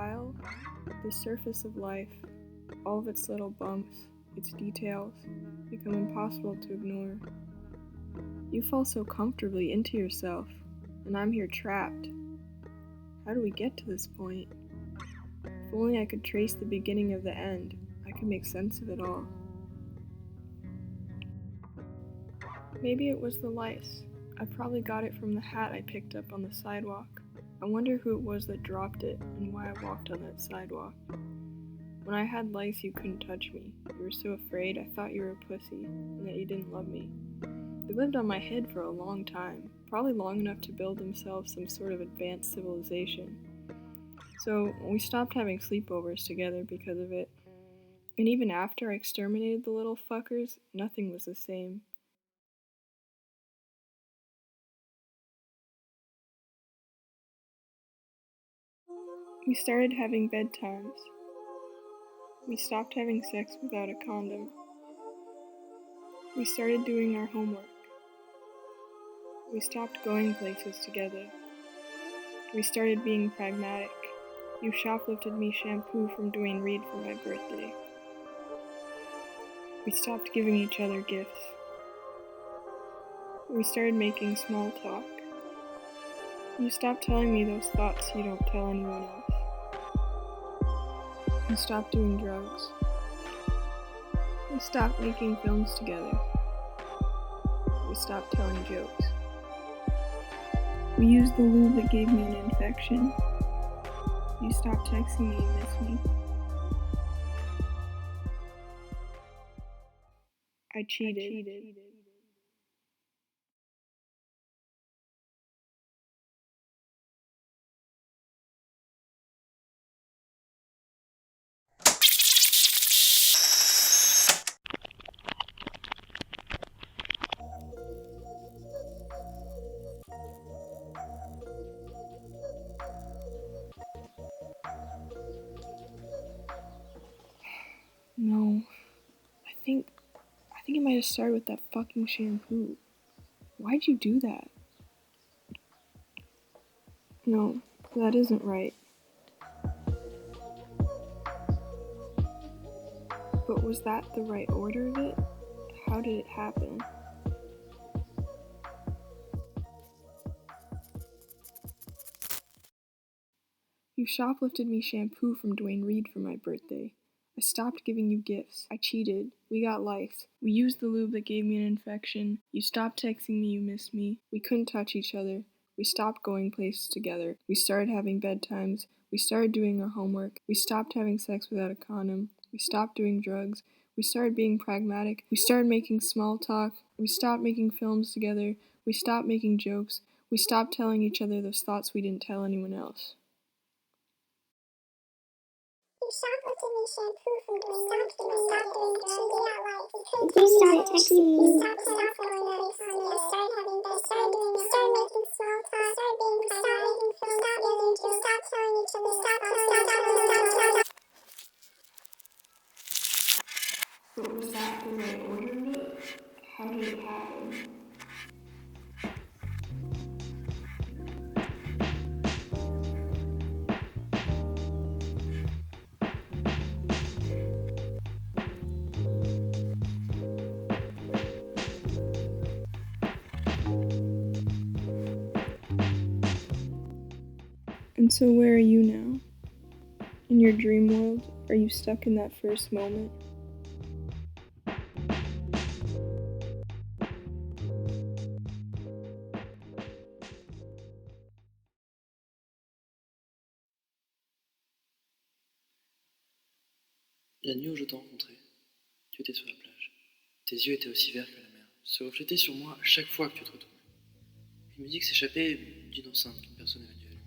while, the surface of life, all of its little bumps, its details, become impossible to ignore. You fall so comfortably into yourself, and I'm here trapped. How do we get to this point? If only I could trace the beginning of the end, I could make sense of it all. Maybe it was the lice. I probably got it from the hat I picked up on the sidewalk. I wonder who it was that dropped it and why I walked on that sidewalk. When I had lice, you couldn't touch me. You were so afraid I thought you were a pussy and that you didn't love me. They lived on my head for a long time, probably long enough to build themselves some sort of advanced civilization. So we stopped having sleepovers together because of it. And even after I exterminated the little fuckers, nothing was the same. We started having bedtimes. We stopped having sex without a condom. We started doing our homework. We stopped going places together. We started being pragmatic. You shoplifted me shampoo from Duane Reade for my birthday. We stopped giving each other gifts. We started making small talk. You stopped telling me those thoughts you don't tell anyone else. We stopped doing drugs. We stopped making films together. We stopped telling jokes. We used the lube that gave me an infection. You stopped texting me you miss me. I cheated. No, I think it might have started with that fucking shampoo. Why'd you do that? No, that isn't right. But was that the right order of it? How did it happen? You shoplifted me shampoo from Duane Reade for my birthday. I stopped giving you gifts. I cheated. We got lice. We used the lube that gave me an infection. You stopped texting me you missed me. We couldn't touch each other. We stopped going places together. We started having bedtimes. We started doing our homework. We stopped having sex without a condom. We stopped doing drugs. We started being pragmatic. We started making small talk. We stopped making films together. We stopped making jokes. We stopped telling each other those thoughts we didn't tell anyone else. You shoplifted me shampoo from Duane Reade. We stopped doing drugs. We got lice. You started texting me. We stopped going places together. We started having bedtime. We started making small talk. We started being pragmatic. We stopped making jokes. We stopped telling each other. We stopped telling. But was that the right order of it? How did it happen? And so where are you now? In your dream world, are you stuck in that first moment? La nuit où je t'ai rencontré, tu étais sur la plage. Tes yeux étaient aussi verts que la mer, se reflétaient sur moi à chaque fois que tu te retournais. Une musique s'échappait d'une enceinte qu'une personne avait dû allumer.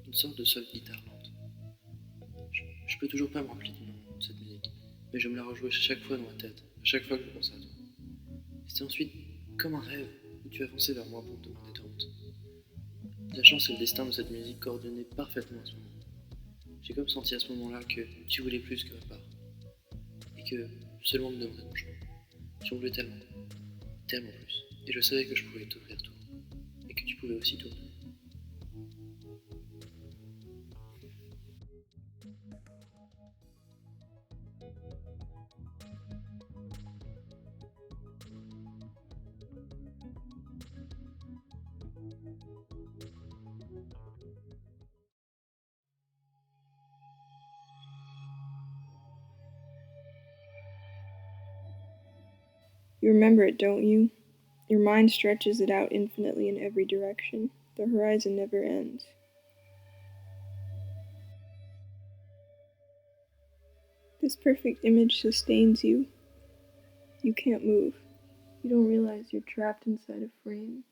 Une sorte de seule guitare lente. Je peux toujours pas me rappeler du nom de cette musique, mais je me la rejouais chaque fois dans ma tête, à chaque fois que je pensais à toi. C'était ensuite comme un rêve où tu avançais vers moi pour me demander de honte. La chance et le destin de cette musique coordonnaient parfaitement à ce moment. J'ai comme senti à ce moment-là que tu voulais plus que ma part. Et que seulement me demander mon choix. Tu en voulais tellement, tellement plus. Et je savais que je pouvais t'offrir tout. Et que tu pouvais aussi tout me donner. You remember it, don't you? Your mind stretches it out infinitely in every direction. The horizon never ends. This perfect image sustains you. You can't move. You don't realize you're trapped inside a frame.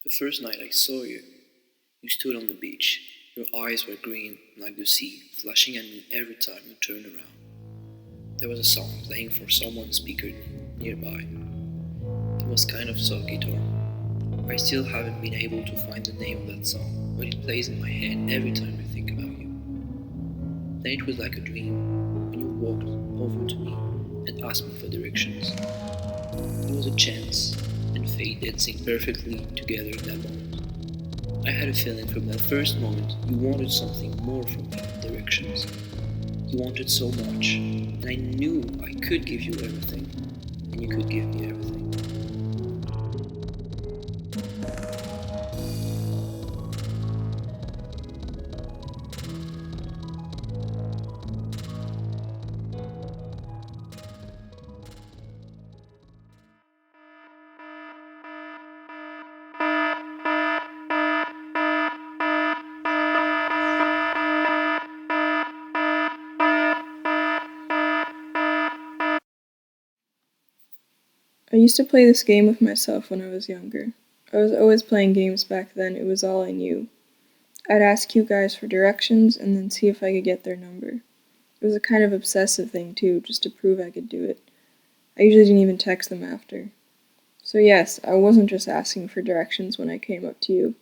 The first night I saw you, you stood on the beach. Your eyes were green like the sea, flashing at me every time you turned around. There was a song playing for someone's speaker nearby. It was kind of soft guitar. I still haven't been able to find the name of that song, but it plays in my head every time I think about you. Then it was like a dream when you walked over to me and asked me for directions. It was a chance and fate dancing perfectly together in that moment. I had a feeling from that first moment you wanted something more from me, directions. You wanted so much, and I knew I could give you everything, and you could give me everything. I used to play this game with myself when I was younger. I was always playing games back then, it was all I knew. I'd ask you guys for directions and then see if I could get their number. It was a kind of obsessive thing too, just to prove I could do it. I usually didn't even text them after. So yes, I wasn't just asking for directions when I came up to you.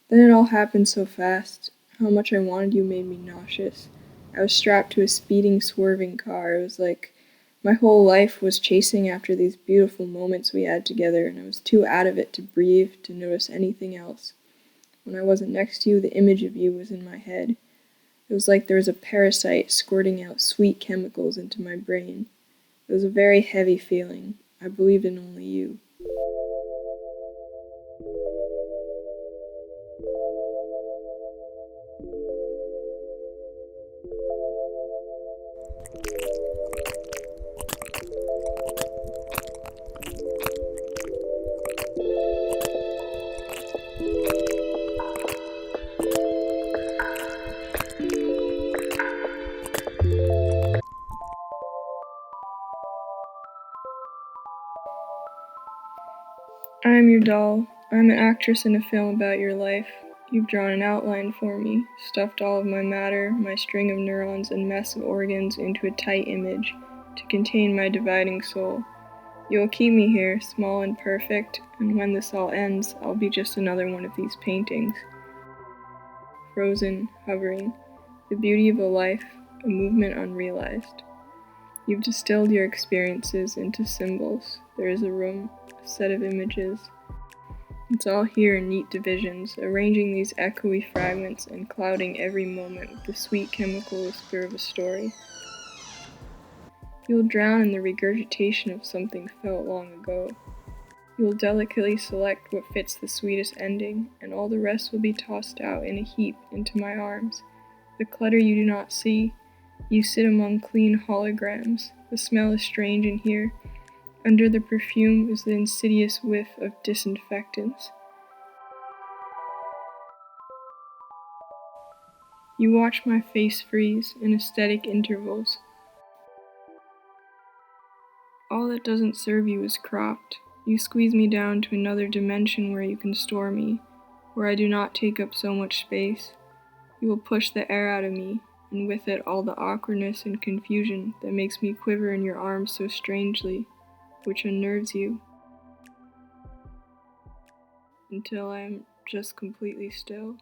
Then it all happened so fast. How much I wanted you made me nauseous. I was strapped to a speeding, swerving car. It was like my whole life was chasing after these beautiful moments we had together, and I was too out of it to breathe, to notice anything else. When I wasn't next to you, the image of you was in my head. It was like there was a parasite squirting out sweet chemicals into my brain. It was a very heavy feeling. I believed in only you. I am your doll. I am an actress in a film about your life. You've drawn an outline for me, stuffed all of my matter, my string of neurons and mess of organs into a tight image to contain my dividing soul. You will keep me here, small and perfect, and when this all ends, I'll be just another one of these paintings. Frozen, hovering, the beauty of a life, a movement unrealized. You've distilled your experiences into symbols. There is a room, a set of images. It's all here in neat divisions, arranging these echoey fragments and clouding every moment with the sweet chemical whisper of a story. You'll drown in the regurgitation of something felt long ago. You'll delicately select what fits the sweetest ending, and all the rest will be tossed out in a heap into my arms. The clutter you do not see. You sit among clean holograms. The smell is strange in here. Under the perfume is the insidious whiff of disinfectants. You watch my face freeze in aesthetic intervals. All that doesn't serve you is cropped. You squeeze me down to another dimension where you can store me, where I do not take up so much space. You will push the air out of me, and with it all the awkwardness and confusion that makes me quiver in your arms so strangely. which unnerves you until I am just completely still.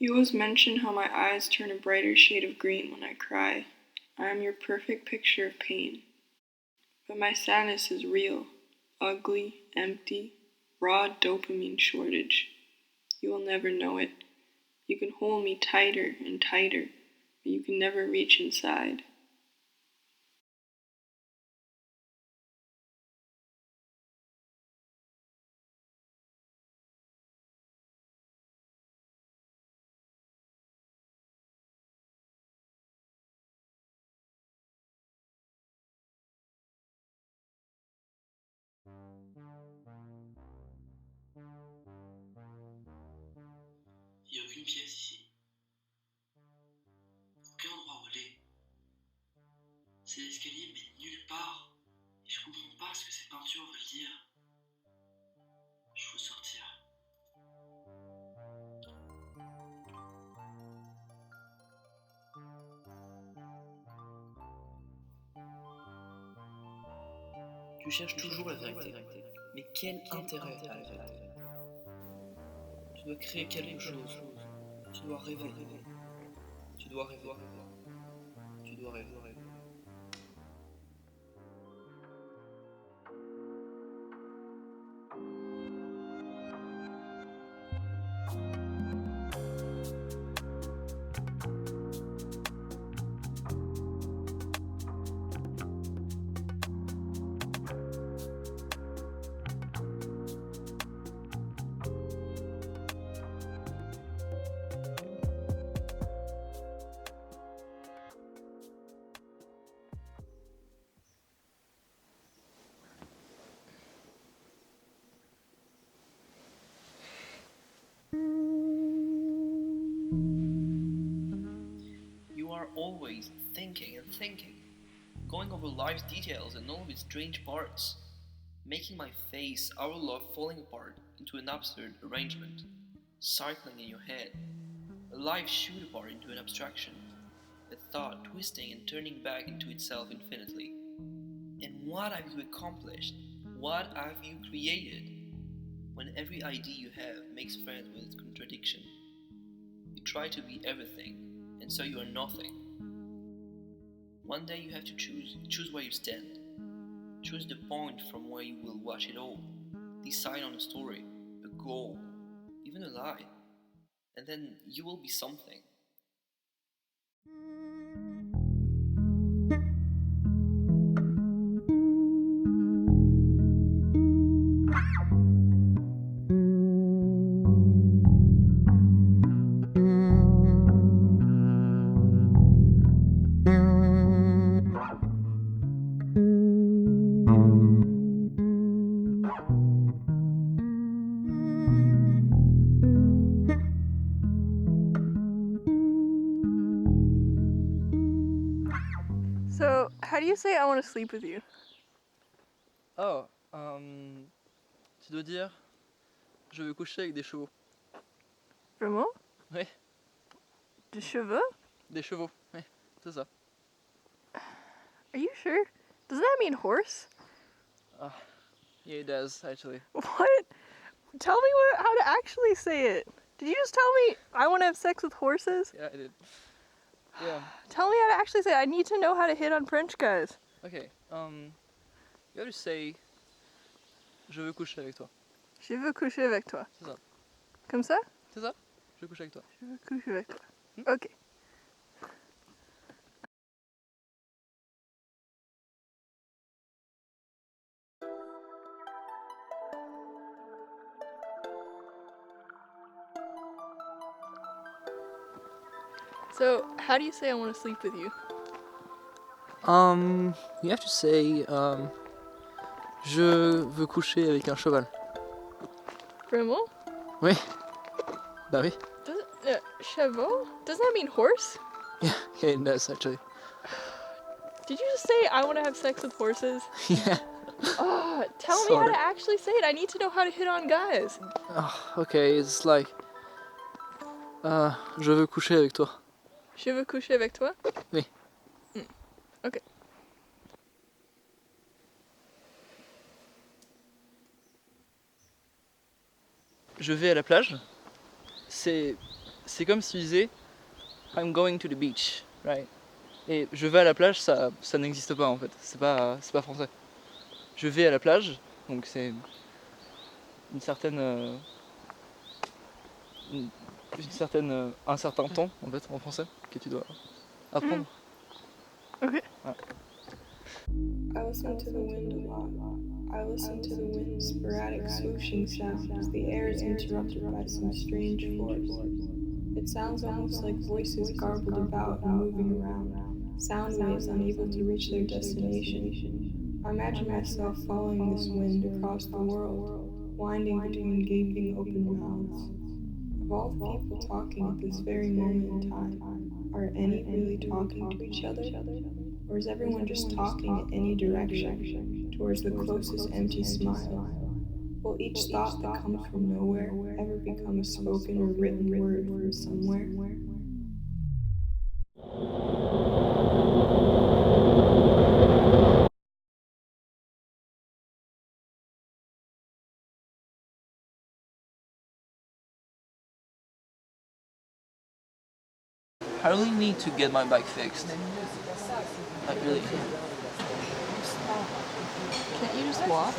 You always mention how my eyes turn a brighter shade of green when I cry. I am your perfect picture of pain. But my sadness is real, ugly, empty, raw dopamine shortage. You will never know it. You can hold me tighter and tighter, but you can never reach inside. Il n'y a aucune pièce ici. Aucun endroit où aller. C'est l'escalier, mais nulle part. Et je comprends pas ce que ces peintures veulent dire. Je veux sortir. Tu cherches toujours la vérité. Mais quel intérêt à la vérité? Tu dois créer quelque chose. Tu dois rêver. Tu dois rêver. Tu dois rêver. You are always thinking and thinking, going over life's details and all of its strange parts, making my face, our love falling apart into an absurd arrangement, cycling in your head, a life shoot apart into an abstraction, a thought twisting and turning back into itself infinitely. And what have you accomplished? What have you created? When every idea you have makes friends with its contradiction. You try to be everything, and so you are nothing. One day you have to choose where you stand. Choose the point from where you will watch it all. Decide on a story, a goal, even a lie. And then you will be something. how do you say I want to sleep with you? Oh, tu dois dire je veux coucher avec des chevaux. Vraiment? Oui. Des cheveux? Des chevaux, oui, c'est ça. Are you sure? Doesn't that mean horse? Yeah, it does, actually. What? Tell me how to actually say it. Did you just tell me I want to have sex with horses? Yeah, I did. Yeah, Tell me how to actually say it. I need to know how to hit on French guys. okay. You have to say je veux coucher avec toi. Je veux coucher avec toi. C'est ça. Comme ça? C'est ça? Je veux coucher avec toi. Je veux coucher avec toi. Hmm? Okay. So, how do you say I want to sleep with you? You have to say je veux coucher avec un cheval. Vraiment? Oui. Bah oui. Cheval? Doesn't that mean horse? Yeah, it does, actually. Did you just say I want to have sex with horses? Yeah. Oh, tell me how Sorta. to actually say it. I need to know how to hit on guys. Okay, it's like je veux coucher avec toi. Je veux coucher avec toi? Oui. Okay. Je vais à la plage. C'est comme si tu disais I'm going to the beach, right? Et je vais à la plage, ça n'existe pas en fait. C'est pas français. Je vais à la plage, donc c'est une certaine un certain temps en fait en français que tu dois apprendre. Okay. Ouais. I listen to the wind a lot. I listen to the wind's sporadic swooshing sound as the air is interrupted by some strange force. It sounds almost like voices garbled about and moving around, sound waves unable to reach their destination. I imagine myself following this wind across the world, winding between gaping open mouths. Of all the people talking at this very moment in time, are any really talking to each other? Or is everyone just talking in any direction, towards the closest empty smile? Will each thought that comes from nowhere ever become a spoken or written word from somewhere? I really need to get my bike fixed. I really. Can't you just walk?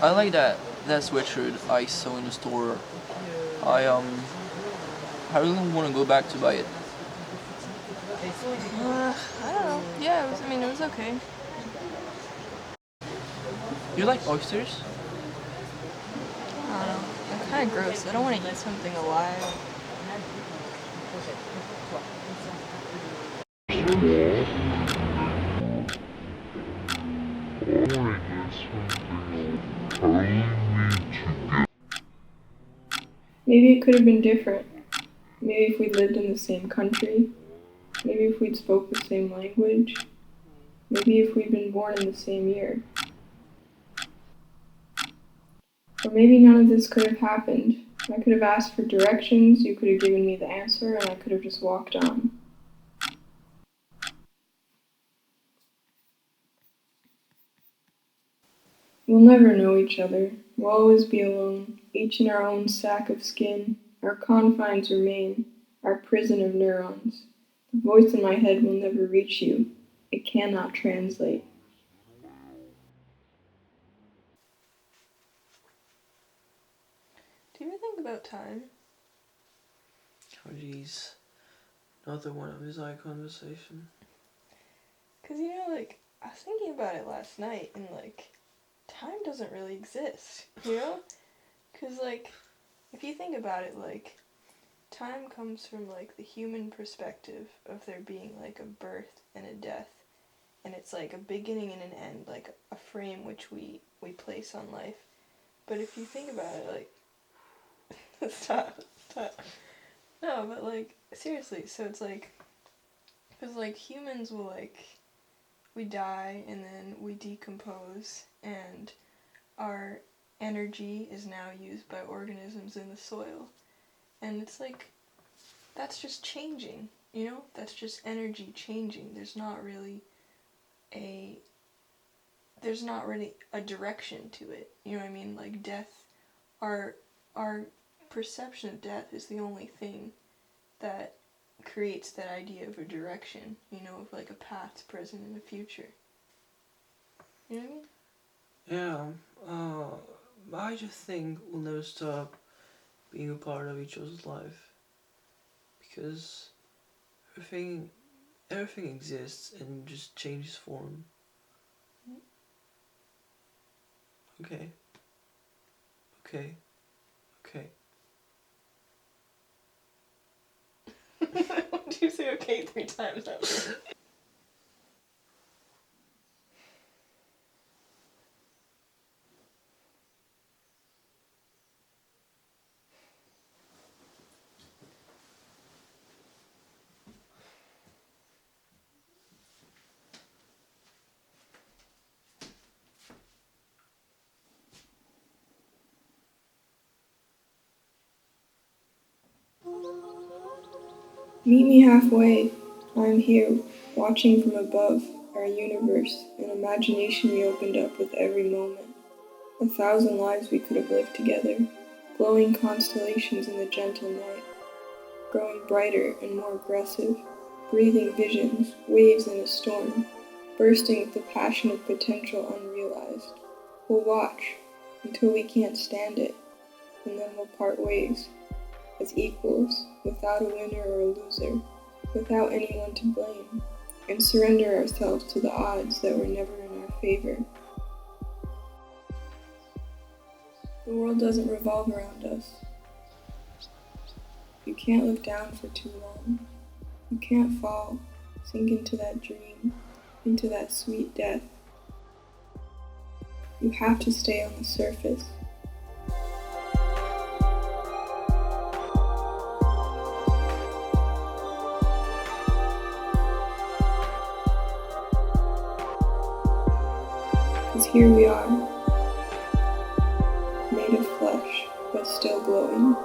I like that sweatshirt I saw in the store. I really want to go back to buy it. I don't know. Yeah, it was okay. You like oysters? I don't know. They're kind of gross. I don't want to eat something alive. Maybe it could have been different. Maybe if we'd lived in the same country. Maybe if we'd spoke the same language. Maybe if we'd been born in the same year. Or maybe none of this could have happened. I could have asked for directions, you could have given me the answer, and I could have just walked on. We'll never know each other. We'll always be alone, each in our own sack of skin. Our confines remain, our prison of neurons. The voice in my head will never reach you. It cannot translate. Do you ever think about time? Oh jeez, another one of his eye conversation. Cause I was thinking about it last night, and time doesn't really exist, you know? Cause if you think about it, time comes from the human perspective of there being a birth and a death, and it's a beginning and an end, a frame which we place on life. But if you think about it, stop. No, but seriously, so it's Because, like, humans will, like, we die and then we decompose, and our energy is now used by organisms in the soil. And it's like, that's just changing, you know? That's just energy changing. There's not really a direction to it. You know what I mean? Like, death, our perception of death is the only thing that creates that idea of a direction, you know, of like a past, present, and a future. You know what I mean? Yeah, I just think we'll never stop being a part of each other's life, because everything exists and just changes form. Okay. Why do you say okay 3 times out loud? Meet me halfway. I'm here, watching from above, our universe, an imagination we opened up with every moment. 1,000 lives we could have lived together, glowing constellations in the gentle night, growing brighter and more aggressive, breathing visions, waves in a storm, bursting with the passion of potential unrealized. We'll watch until we can't stand it, and then we'll part ways. As equals, without a winner or a loser, without anyone to blame, and surrender ourselves to the odds that were never in our favor. The world doesn't revolve around us. You can't look down for too long. You can't fall, sink into that dream, into that sweet death. You have to stay on the surface. Because here we are, made of flesh, but still glowing.